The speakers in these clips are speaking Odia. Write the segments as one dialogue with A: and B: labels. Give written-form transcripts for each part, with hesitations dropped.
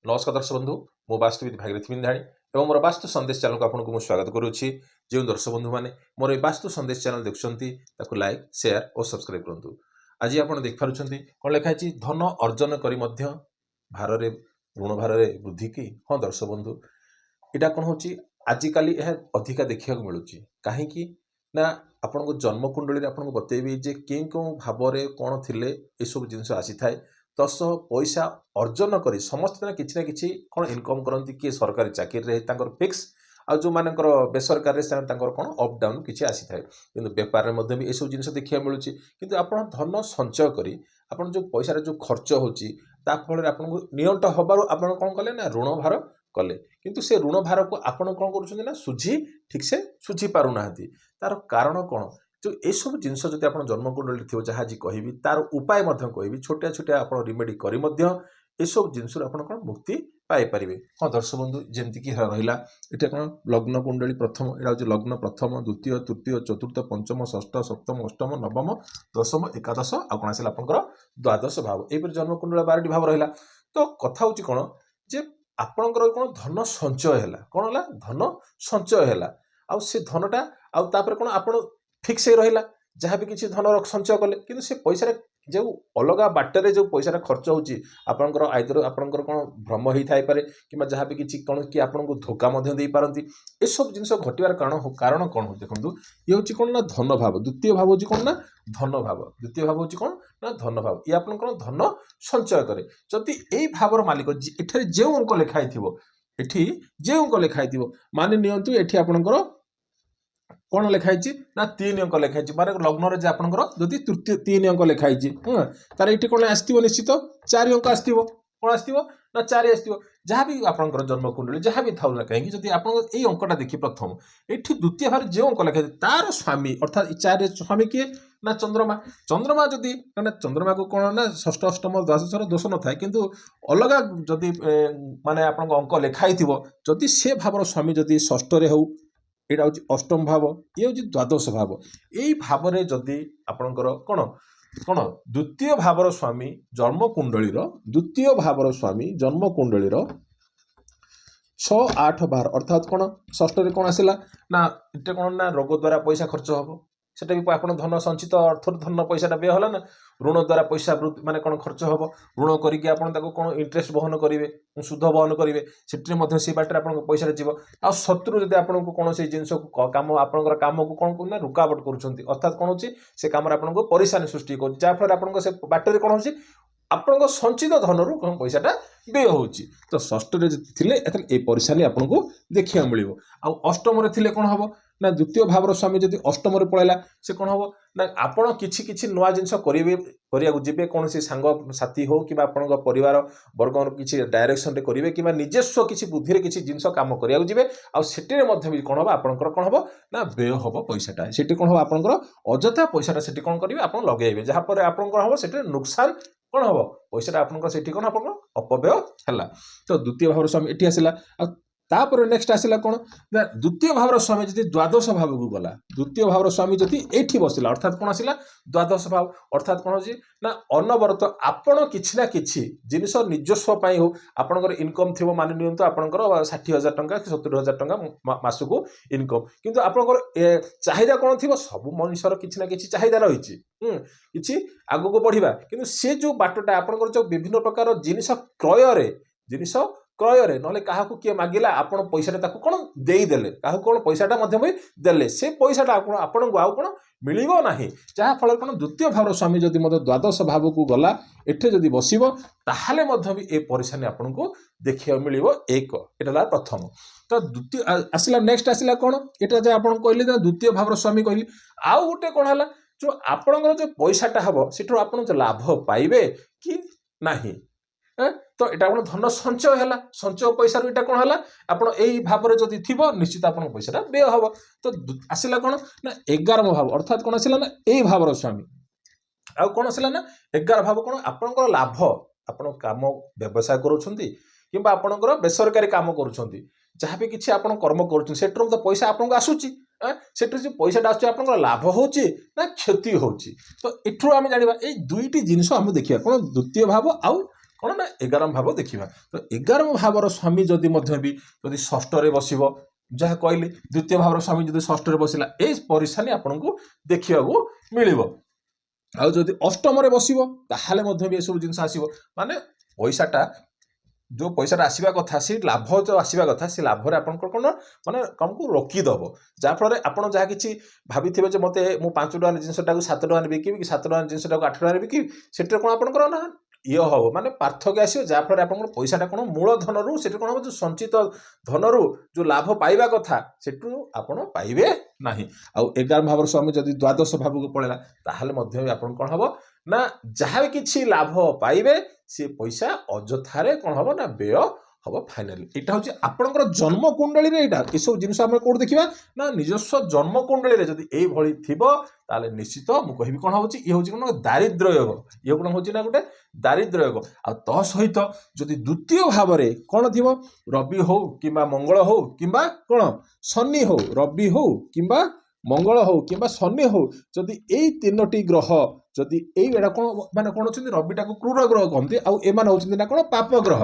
A: नमस्कार दर्शक बंधु मो वास्तुविद भागीरथी बिंधाणी और मोर वास्तु संदेश चैनल को आपको स्वागत करुच्ची। जो दर्शक बंधु मैंने मोर ये वास्तु संदेश चैनल देखुं लाइक शेयर और सब्सक्राइब करूँ। आज आप देखिपुं कौन लिखाई धन अर्जन कर भार ऋण भार वृद्धि की। हाँ दर्शक बंधु यहाँ कौन हो आजिकल यह अधिका देखा मिलूँ कहीं ना आपण जन्म कुंडली आपको बतेबी जे क्यों भाव में कौन थे सब जिन आसी थाए दस पैसा अर्जन कर समस्ते ना कि कौन इनकम करती किए सरकारी चाकरी फिक्स आ जो मान बेसरकार कौन अप डाउन किसी आसी थाए कि बेपार में भी यू जिन देखा मिलूँ कि आप धन संचय करी आप जो पैसा जो खर्च होल आपको नियंट हबार आप कौन कले ना ऋण भार कले किंतु से ऋण भार को आपड़ कौन कर सुझी ठीक से सुझी पारना तार कारण कौन जो ये सब जिन जब आप जन्मकुंडली थी जहाँ जी कहि तार उपाय कहि छोटिया छोटिया आप रिमेडी कर सब जिनस कौन मुक्ति पाइपर। हाँ दर्शक बंधु जमती कि रहा ये कौन लग्न कुंडली प्रथम यहाँ हूँ लग्न प्रथम द्वितीय तृतीय चतुर्थ पंचम षष्ठ सप्तम अष्टम नवम दशम एकादश आ कौन आसा आप द्वादश भाव यहपर जन्मकुंडल 12टी भाव रहा। तो कथा हूँ कौन जे आपणकर कौन धन संचय है कौन है धन संचय है आ धनटा आपर कौन आप फिक्स रहा जहाँ भी किसी धन संचय कले कि से पैसा जो अलग बाटर जो पैसा खर्च होकर आईदर आपंकर कौन भ्रम होता है कि जहाँ भी किसी कौन कि आपको धोखा दे पारती ये सब जिन घटार कारण कौन हो देखो ये हूँ कौन ना धन भाव द्वितीय भाव हूँ कौन ना धन भाव द्वितीय भाव हूँ कौन ना धन भाव ये आप धन संचय करे जदि यही भावर मालिक एठार जो अंक लिखाई थी जो अंक लिखाई मानि नियंतु एठी आपणकर कौन लिखाई ना 3 अंक लिखाई मारे लग्न जे आपंकर जदि तृतीय 3 अंक लिखाई तार ये कौन आसो निश्चित 4 अंक आसो कौन आसो ना 4 आसो जहाँ भी आपंकर जन्मकुंडली जहाँ भी था ना कहीं जब आप अंकटा देखिए प्रथम ये द्वितीय भाव जो अंक लिखाई तार स्वामी अर्थात 4 स्वामी किए ना चंद्रमा चंद्रमा जदि चंद्रमा को कौन ना षष्ठ अष्टम द्वादश दोष न था किंतु अलग जदि माने आप अंक लिखाई जदि से भावर स्वामी जदि षष्ठ हो यहाँ हूँ अष्टम भाव ये हूँ द्वादश भाव यही भाव में जदि आपणकर कौन कौन द्वितीय भावर स्वामी जन्मकुंडली द्वितीय भावर स्वामी जन्मकुंडली 6 8 12 अर्थात कौन षष्ठ कौन आसला ना ये कौन ना रोग द्वारा पैसा खर्च हम सेटा भी आप धन संचित अर्थ धन पैसाटा व्यय है ना ऋण द्वारा पैसा माने कौन खर्च हम ऋण करके कौन इंटरेस्ट बहन करेंगे सुध बहन करेंगे से बाटर आप पैसा जीव आ शत्रु जब आपको कौन से जिन कम आपंकर कम को कौन करना रुकावट करुँच अर्थात कौन हो से कम आपको परेशानी सृष्टि कर जहाँफल आप से बाटर कौन हो आपण संचित धन रू कौन पैसाटा व्यय हो तो षष्ठ थे परेशानी आपको देखा मिल अष्टम थे कौन हम ना द्वितीय भावर स्वामी जब अष्टम पलैला से कौन हम ना आपण कि नुआ जिन करेंगे कौन से सांग साथी हो कि परिवार वर्ग किसी डायरेक्शन करेंगे कि निजस्व किसी बुद्धि किसी जिन कम कराए आटे भी कौन हम आपंकर कौन हम ना व्यय हम पैसाटा से कौन हम आपंकर अजथा पैसाटा से कौन करेंगे आप लगे जहाँपर आप हम से नुकसान कौन हम पैसा आपंकर कौन आप अपव्यय है। तो द्वितीय भावर स्वामी ये आसला तापर नेक्स्ट आसला कौन ना द्वितीय भावर स्वामी जब द्वादश भाव को गला द्वितीय भावर स्वामी जब ये बसला अर्थात कौन आसला द्वादश भाव अर्थात कौन हो ना अनवरत आपण किसी ना कि जिनस निजस्व हो आपंकर इनकम थी मान नियंतु आपंकर 60,000 टंका कि 70,000 टंका मासको इनकम किंतु आपंकर चाहिदा कौन थी सब मनुष्यर किसी ना कि चाहिदा रही कि आग को बढ़ा कि से जो बाटटा आपंकर जो विभिन्न प्रकार जिनिस क्रय जिनिस क्रय ना क्या किए मागिला आप पैसा कौन देदेले क्या कौन पैसाटा देले से पैसाटा आपन को आउ कौन मिलना ना जहाँफल कौन द्वितीय भावर स्वामी जदि द्वादश भाव को गला एठे जदि बसब ताहले भी ए परेशानी आपन को देखा मिल एक एटा प्रथम। तो द्वितीय आसला नेक्स्ट आसला कौन यहाँ जो आप कहले द्वितीय भावर स्वामी कहली आउ गोटे कौन है जो आपंकर जो पैसाटा हम से आप लाभ पाइबे कि नहीं तो यहाँ धन संचय है संचय पैसा रू कौन है आप भाव में जदि थी निश्चित आप पैसा व्यय हम। तो आसला कौन ना 11 भाव अर्थात कौन आसला ना यही भावर स्वामी आउ कौन आसला ना 11 भाव कौन आपंकर लाभ आप कम व्यवसाय करुँच आपंकर बेसरकारी कम करुँच जहाँ भी किसी आप कर्म कर तो पैसा आपको आसूची से जो पैसाटा आस लाभ हो ना क्षति हो। तो यू आम जाना ये दुईटी जिनस आम देखा कौन द्वितीय भाव आउ କ'ଣ ନା 11ମ ଭାବ ଦେଖିବା। ତ 11ମ ଭାବର ସ୍ୱାମୀ ଯଦି ଷଷ୍ଠରେ ବସିବ, ଯାହା କହିଲି ଦ୍ୱିତୀୟ ଭାବର ସ୍ୱାମୀ ଯଦି ଷଷ୍ଠରେ ବସିଲା, ଏଇ ପରିଶାନୀ ଆପଣଙ୍କୁ ଦେଖିବାକୁ ମିଳିବ। ଆଉ ଯଦି ଅଷ୍ଟମରେ ବସିବ ତାହେଲେ ମଧ୍ୟ ବି ଏସବୁ ଜିନିଷ ଆସିବ। ମାନେ ପଇସାଟା ଯେଉଁ ପଇସାଟା ଆସିବା କଥା, ସେ ଲାଭ ଯେଉଁ ଆସିବା କଥା, ସେ ଲାଭରେ ଆପଣଙ୍କର କ'ଣ ମାନେ ତମକୁ ରୋକିଦେବ। ଯାହାଫଳରେ ଆପଣ ଯାହା କିଛି ଭାବିଥିବେ ଯେ ମୁଁ 5 ଟଙ୍କାର ଜିନିଷଟାକୁ 7 ଟଙ୍କାରେ ବିକିବି କି 7 ଟଙ୍କାର ଜିନିଷଟାକୁ 8 ଟଙ୍କାରେ ବିକିବି, ସେଠାରେ କ'ଣ ଆପଣଙ୍କର ନା ହେବ, ମାନେ ପାର୍ଥକ୍ୟ ଆସିବ। ଯାହାଫଳରେ ଆପଣଙ୍କର ପଇସାଟା କ'ଣ ମୂଳ ଧନରୁ ସେଠି କ'ଣ ହେବ, ଯେଉଁ ସଞ୍ଚିତ ଧନରୁ ଯେଉଁ ଲାଭ ପାଇବା କଥା ସେଠୁ ଆପଣ ପାଇବେ ନାହିଁ। ଆଉ 11ମ ଭାବର ସ୍ୱାମୀ ଯଦି ଦ୍ୱାଦଶ ଭାବକୁ ପଳେଇଲା, ତାହେଲେ ମଧ୍ୟ ବି ଆପଣ କ'ଣ ହେବ ନା ଯାହା କିଛି ଲାଭ ପାଇବେ ସେ ପଇସା ଅଯଥାରେ କ'ଣ ହେବ ନା ବ୍ୟୟ ହେବ ଫାଇନାଲି। ଏଇଟା ହେଉଛି ଆପଣଙ୍କର ଜନ୍ମ କୁଣ୍ଡଳୀରେ। ଏଇଟା ଏସବୁ ଜିନିଷ ଆମେ କୋଉଠି ଦେଖିବା ନା ନିଜସ୍ୱ ଜନ୍ମ କୁଣ୍ଡଳୀରେ ଯଦି ଏଇଭଳି ଥିବ ତାହେଲେ ନିଶ୍ଚିତ ମୁଁ କହିବି କ'ଣ ହେଉଛି, ଇଏ ହେଉଛି କ'ଣ ଦାରିଦ୍ର୍ୟ ଯୋଗ। ଇଏ କ'ଣ ହେଉଛି ନା ଗୋଟେ ଦାରିଦ୍ର୍ୟ ଯୋଗ। ଆଉ ତା ସହିତ ଯଦି ଦ୍ୱିତୀୟ ଭାବରେ କ'ଣ ଥିବ, ରବି ହଉ କିମ୍ବା ମଙ୍ଗଳ ହଉ କିମ୍ବା କ'ଣ ଶନି ହଉ, ରବି ହଉ କିମ୍ବା ମଙ୍ଗଳ ହଉ କିମ୍ବା ଶନି ହଉ, ଯଦି ଏଇ 3ଟି ଗ୍ରହ ଯଦି ଏଇଟା କ'ଣ ମାନେ କ'ଣ ଅଛନ୍ତି, ରବିଟାକୁ କ୍ରୁର ଗ୍ରହ କହନ୍ତି, ଆଉ ଏମାନେ ହେଉଛନ୍ତି ନା କ'ଣ ପାପ ଗ୍ରହ।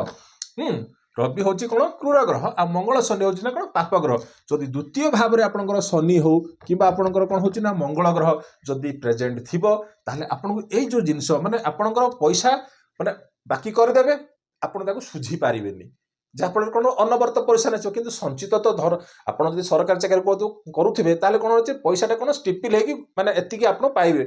A: ରବି ହେଉଛି କ'ଣ କ୍ରୁର ଗ୍ରହ, ଆଉ ମଙ୍ଗଳ ଶନି ହେଉଛି ନା କ'ଣ ପାପ ଗ୍ରହ। ଯଦି ଦ୍ୱିତୀୟ ଭାବରେ ଆପଣଙ୍କର ଶନି ହଉ କିମ୍ବା ଆପଣଙ୍କର କ'ଣ ହେଉଛି ନା ମଙ୍ଗଳ ଗ୍ରହ ଯଦି ପ୍ରେଜେଣ୍ଟ ଥିବ, ତାହେଲେ ଆପଣଙ୍କୁ ଏଇ ଯେଉଁ ଜିନିଷ ମାନେ ଆପଣଙ୍କର ପଇସା ମାନେ ବାକି କରିଦେବେ, ଆପଣ ତାକୁ ସୁଝି ପାରିବେନି। ଯାହାଫଳରେ କ'ଣ ଅନବରତ ପଇସା ଆସିବ, କିନ୍ତୁ ସଞ୍ଚିତ ତ ଧର ଆପଣ ଯଦି ସରକାରୀ ଚାକିରି କରୁଥିବେ ତାହେଲେ କ'ଣ ହେଉଛି ପଇସାଟା କ'ଣ ଷ୍ଟିପିଲ୍ ହେଇକି ମାନେ ଏତିକି ଆପଣ ପାଇବେ।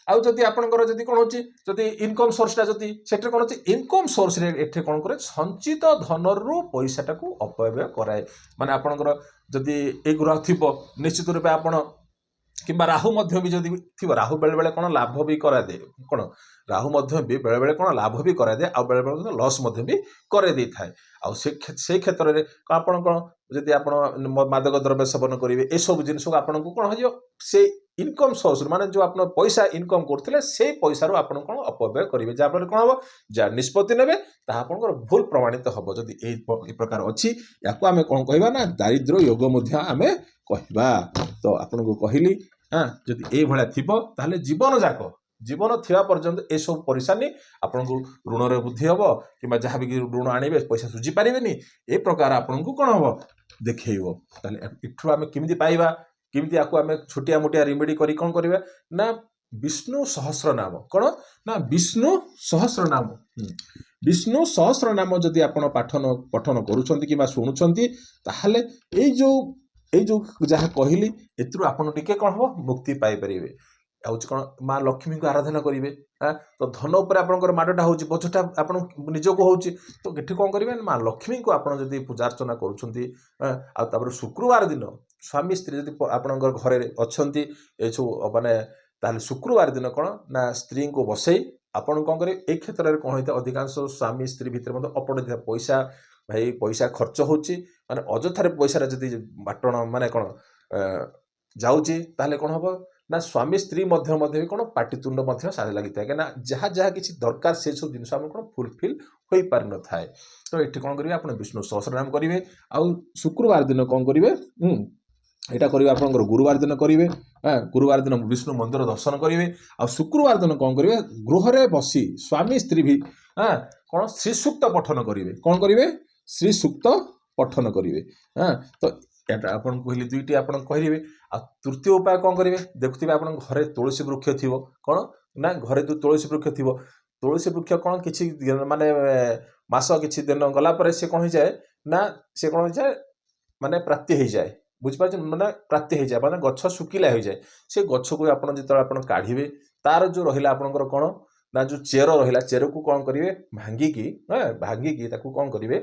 A: ଆଉ ଯଦି ଆପଣଙ୍କର ଯଦି କ'ଣ ହେଉଛି, ଯଦି ଇନକମ୍ ସୋର୍ସଟା ଯଦି ସେଠାରେ କ'ଣ ଅଛି, ଇନକମ୍ ସୋର୍ସରେ ଏଠି କ'ଣ କରେ ସଞ୍ଚିତ ଧନରୁ ପଇସାଟାକୁ ଅପବ୍ୟୟ କରାଏ। ମାନେ ଆପଣଙ୍କର ଯଦି ଏ ଗ୍ରହ ଥିବ ନିଶ୍ଚିତ ରୂପେ ଆପଣ କିମ୍ବା ରାହୁ ମଧ୍ୟ ବି ଯଦି ଥିବ, ରାହୁ ବେଳେବେଳେ କ'ଣ ଲାଭ ବି କରାଇଦିଏ, କ'ଣ ରାହୁ ମଧ୍ୟ ବି ବେଳେବେଳେ କ'ଣ ଲାଭ ବି କରାଇଦିଏ, ଆଉ ବେଳେବେଳେ ଲସ୍ ମଧ୍ୟ ବି କରାଇ ଦେଇଥାଏ। ଆଉ ସେଇ କ୍ଷେତ୍ରରେ ଆପଣ କ'ଣ ଯଦି ଆପଣ ମାଦକ ଦ୍ରବ୍ୟ ସେବନ କରିବେ, ଏସବୁ ଜିନିଷକୁ ଆପଣଙ୍କୁ କ'ଣ ହେଇଯିବ, ସେଇ ଇନକମ୍ ସୋର୍ସରୁ ମାନେ ଯେଉଁ ଆପଣ ପଇସା ଇନକମ୍ କରୁଥିଲେ ସେଇ ପଇସାରୁ ଆପଣ କ'ଣ ଅପବ୍ୟୟ କରିବେ। ଯାହାଫଳରେ କ'ଣ ହେବ, ଯାହା ନିଷ୍ପତ୍ତି ନେବେ ତାହା ଆପଣଙ୍କର ଭୁଲ ପ୍ରମାଣିତ ହେବ। ଯଦି ଏଇ ପ୍ରକାର ଅଛି, ୟାକୁ ଆମେ କ'ଣ କହିବା ନା ଦାରିଦ୍ର୍ୟ ଯୋଗ ମଧ୍ୟ ଆମେ କହିବା। ତ ଆପଣଙ୍କୁ କହିଲି ଯଦି ଏଇଭଳିଆ ଥିବ ତାହେଲେ ଜୀବନ ଥିବା ପର୍ଯ୍ୟନ୍ତ ଏସବୁ ପରିଶାନୀ ଆପଣଙ୍କୁ ଋଣରେ ବୃଦ୍ଧି ହେବ କିମ୍ବା ଯାହା ବି ଋଣ ଆଣିବେ ପଇସା ସୁଝି ପାରିବେନି, ଏ ପ୍ରକାର ଆପଣଙ୍କୁ କ'ଣ ହେବ ଦେଖେଇବ। ତାହେଲେ ଏଠୁ ଆମେ କେମିତି ପାଇବା, କେମିତି ୟାକୁ ଆମେ ଛୋଟିଆ ମୋଟିଆ ରିମେଡି କରି କ'ଣ କରିବା ନା ବିଷ୍ଣୁ ସହସ୍ରନାମ, କ'ଣ ନା ବିଷ୍ଣୁ ସହସ୍ରନାମ। ବିଷ୍ଣୁ ସହସ୍ରନାମ ଯଦି ଆପଣ ପଠନ କରୁଛନ୍ତି କିମ୍ବା ଶୁଣୁଛନ୍ତି, ତାହେଲେ ଏଇ ଯେଉଁ ଯାହା କହିଲି ଏଥିରୁ ଆପଣ ଟିକେ କ'ଣ ହେବ ମୁକ୍ତି ପାଇପାରିବେ। ହେଉଛି କ'ଣ ମା ଲକ୍ଷ୍ମୀଙ୍କୁ ଆରାଧନା କରିବେ। ତ ଧନ ଉପରେ ଆପଣଙ୍କର ମାଡ଼ଟା ହେଉଛି, ବୋଝଟା ଆପଣ ନିଜକୁ ହେଉଛି, ତ ଏଠି କ'ଣ କରିବେ ମା ଲକ୍ଷ୍ମୀଙ୍କୁ ଆପଣ ଯଦି ପୂଜାର୍ଚ୍ଚନା କରୁଛନ୍ତି, ଆଉ ତାପରେ ଶୁକ୍ରବାର ଦିନ ସ୍ୱାମୀ ସ୍ତ୍ରୀ ଯଦି ଆପଣଙ୍କର ଘରେ ଅଛନ୍ତି ଏସବୁ ମାନେ, ତାହେଲେ ଶୁକ୍ରବାର ଦିନ କ'ଣ ନା ସ୍ତ୍ରୀଙ୍କୁ ବସେଇ ଆପଣ କ'ଣ କରିବେ, ଏଇ କ୍ଷେତ୍ରରେ କ'ଣ ହୋଇଥାଏ ଅଧିକାଂଶ ସ୍ୱାମୀ ସ୍ତ୍ରୀ ଭିତରେ ମଧ୍ୟ ଅପଡ଼ିଥିବା ପଇସା ଖର୍ଚ୍ଚ ହେଉଛି, ମାନେ ଅଯଥାରେ ପଇସାରେ ଯଦି ବାଟଣ ମାନେ କ'ଣ ଯାଉଛି, ତାହେଲେ କ'ଣ ହେବ ନା ସ୍ୱାମୀ ସ୍ତ୍ରୀ ମଧ୍ୟ ବି କ'ଣ ପାଟିତୁଣ୍ଡ ମଧ୍ୟ ସାରେ ଲାଗିଥାଏ, କାହିଁକିନା ଯାହା କିଛି ଦରକାର ସେସବୁ ଜିନିଷ ଆମର କ'ଣ ଫୁଲଫିଲ୍ ହୋଇପାରିନଥାଏ। ତ ଏଠି କ'ଣ କରିବେ, ଆପଣ ବିଷ୍ଣୁ ସହସ୍ରନାମ କରିବେ। ଆଉ ଶୁକ୍ରବାର ଦିନ କ'ଣ କରିବେ, ଏଇଟା କରିବେ ଆପଣଙ୍କର ଗୁରୁବାର ଦିନ କରିବେ। ଗୁରୁବାର ଦିନ ବିଷ୍ଣୁ ମନ୍ଦିର ଦର୍ଶନ କରିବେ। ଆଉ ଶୁକ୍ରବାର ଦିନ କ'ଣ କରିବେ, ଗୃହରେ ବସି ସ୍ୱାମୀ ସ୍ତ୍ରୀ ବି କ'ଣ ଶ୍ରୀସୂକ୍ତ ପଠନ କରିବେ। କ'ଣ କରିବେ, ଶ୍ରୀସୂକ୍ତ ପଠନ କରିବେ। ତ ଏଇଟା ଆପଣଙ୍କୁ କହିଲି ଦୁଇଟି ଆପଣ କହିବେ। ଆଉ ତୃତୀୟ ଉପାୟ କ'ଣ କରିବେ, ଦେଖୁଥିବେ ଆପଣଙ୍କ ଘରେ ତୁଳସୀ ବୃକ୍ଷ ଥିବ, କ'ଣ ନା ଘରେ ଯେଉଁ ତୁଳସୀ ବୃକ୍ଷ ଥିବ, ତୁଳସୀ ବୃକ୍ଷ କ'ଣ କିଛି ମାନେ ମାସ କିଛି ଦିନ ଗଲା ପରେ ସେ କ'ଣ ହେଇଯାଏ ନା ସେ କ'ଣ ହେଇଯାଏ ମାନେ ପ୍ରାପ୍ତି ହେଇଯାଏ। ବୁଝିପାରୁଛନ୍ତି, ମାନେ ପ୍ରାପ୍ତି ହେଇଯାଏ ମାନେ ଗଛ ଶୁଖିଲା ହେଇଯାଏ। ସେ ଗଛକୁ ଆପଣ ଯେତେବେଳେ ଆପଣ କାଢ଼ିବେ, ତାର ଯେଉଁ ରହିଲା ଆପଣଙ୍କର କ'ଣ ନା ଯେଉଁ ଚେର ରହିଲା, ଚେରକୁ କ'ଣ କରିବେ ଭାଙ୍ଗିକି ତାକୁ କ'ଣ କରିବେ,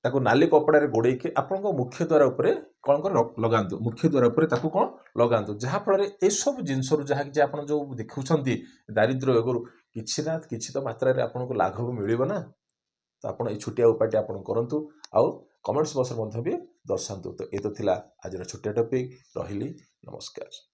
A: ତାକୁ ନାଲି କପଡ଼ାରେ ଗୋଡ଼େଇକି ଆପଣଙ୍କ ମୁଖ୍ୟ ଦ୍ୱାର ଉପରେ କ'ଣ କରି ଲଗାନ୍ତୁ। ମୁଖ୍ୟ ଦ୍ୱାର ଉପରେ ତାକୁ କ'ଣ ଲଗାନ୍ତୁ, ଯାହାଫଳରେ ଏସବୁ ଜିନିଷରୁ ଯାହା କିଛି ଆପଣ ଯେଉଁ ଦେଖୁଛନ୍ତି ଦାରିଦ୍ର୍ୟ ଯୋଗରୁ କିଛି ନା କିଛି ତ ମାତ୍ରାରେ ଆପଣଙ୍କୁ ଲାଘବ ମିଳିବ ନା। ତ ଆପଣ ଏଇ ଛୋଟିଆ ଉପାୟଟି ଆପଣ କରନ୍ତୁ, ଆଉ କମେଣ୍ଟସ୍ ବକ୍ସରେ ମଧ୍ୟ ବି ଦର୍ଶାନ୍ତୁ। ତ ଏ ତ ଥିଲା ଆଜିର ଛୋଟିଆ ଟପିକ୍। ରହିଲି, ନମସ୍କାର।